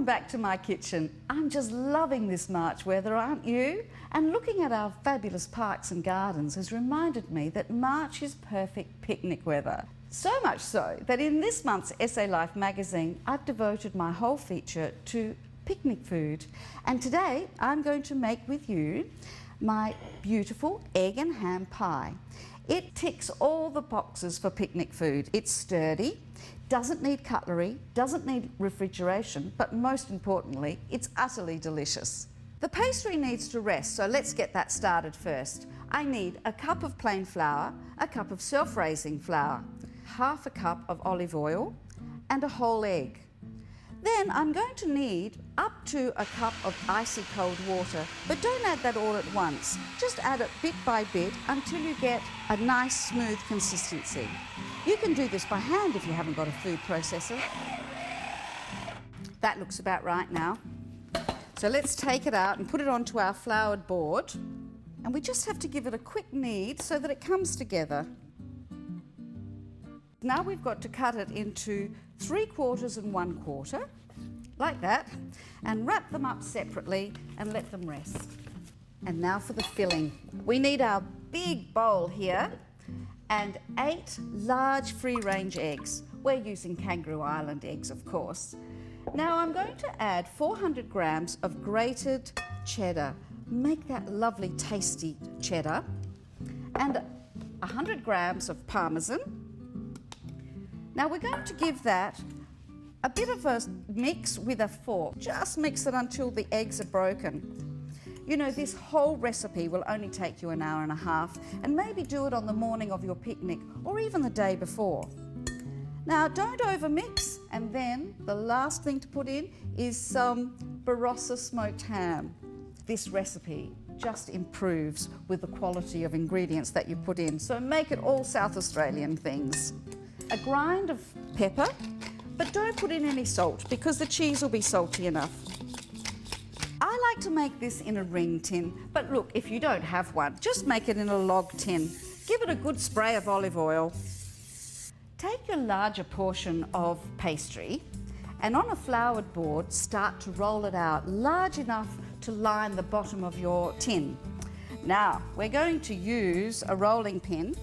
back to my kitchen. I'm just loving this March weather, aren't you? And looking at our fabulous parks and gardens has reminded me that March is perfect picnic weather. So much so that in this month's Essay Life magazine, I've devoted my whole feature to picnic food. And today I'm going to make with you my beautiful egg and ham pie. It ticks all the boxes for picnic food. It's sturdy, doesn't need cutlery, doesn't need refrigeration, but most importantly, it's utterly delicious. The pastry needs to rest, so let's get that started first. I need a cup of plain flour, a cup of self-raising flour, half a cup of olive oil, and a whole egg. Then I'm going to need up to a cup of icy cold water, but don't add that all at once. Just add it bit by bit until you get a nice smooth consistency. You can do this by hand if you haven't got a food processor. That looks about right now. So let's take it out and put it onto our floured board. And we just have to give it a quick knead so that it comes together. Now we've got to cut it into 3/4 and 1/4, like that, and wrap them up separately and let them rest. And now for the filling. We need our big bowl here and 8 large free-range eggs. We're using Kangaroo Island eggs, of course. Now I'm going to add 400 grams of grated cheddar. Make that lovely tasty cheddar. And 100 grams of parmesan. Now we're going to give that a bit of a mix with a fork. Just mix it until the eggs are broken. You know, this whole recipe will only take you an hour and a half, and maybe do it on the morning of your picnic or even the day before. Now don't overmix, and then the last thing to put in is some Rosa smoked ham. This recipe just improves with the quality of ingredients that you put in, so make it all South Australian things. A grind of pepper, but don't put in any salt because the cheese will be salty enough. I like to make this in a ring tin, but look, if you don't have one, just make it in a log tin. Give it a good spray of olive oil. Take your larger portion of pastry and on a floured board, start to roll it out large enough to line the bottom of your tin. Now, we're going to use a rolling pin.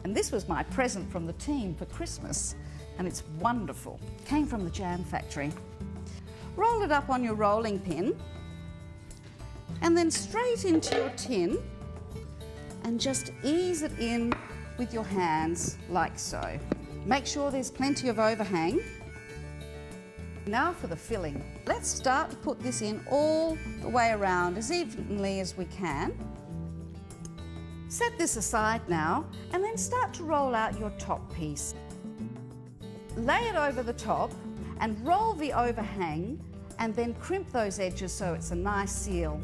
And this was my present from the team for Christmas, and it's wonderful. Came from the jam factory. Roll it up on your rolling pin, and then straight into your tin, and just ease it in with your hands, like so. Make sure there's plenty of overhang. Now for the filling. Let's start to put this in all the way around as evenly as we can. Set this aside now, and then start to roll out your top piece. Lay it over the top and roll the overhang, and then crimp those edges so it's a nice seal.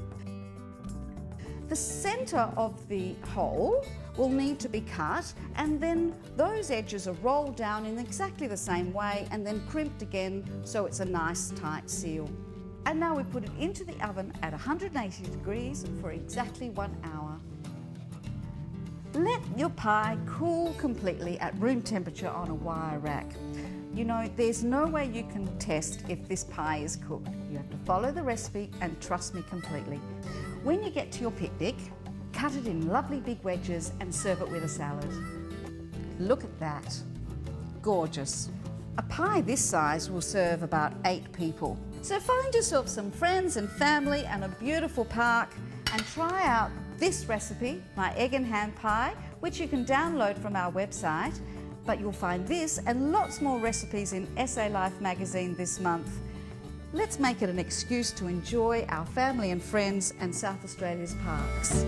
The centre of the hole will need to be cut, and then those edges are rolled down in exactly the same way and then crimped again so it's a nice tight seal. And now we put it into the oven at 180 degrees for exactly 1 hour. Let your pie cool completely at room temperature on a wire rack. You know, there's no way you can test if this pie is cooked. You have to follow the recipe and trust me completely. When you get to your picnic, cut it in lovely big wedges and serve it with a salad. Look at that. Gorgeous. A pie this size will serve about 8 people. So find yourself some friends and family and a beautiful park and try out this recipe, my egg and ham pie, which you can download from our website. But you'll find this and lots more recipes in Essay Life magazine this month. Let's make it an excuse to enjoy our family and friends and South Australia's parks.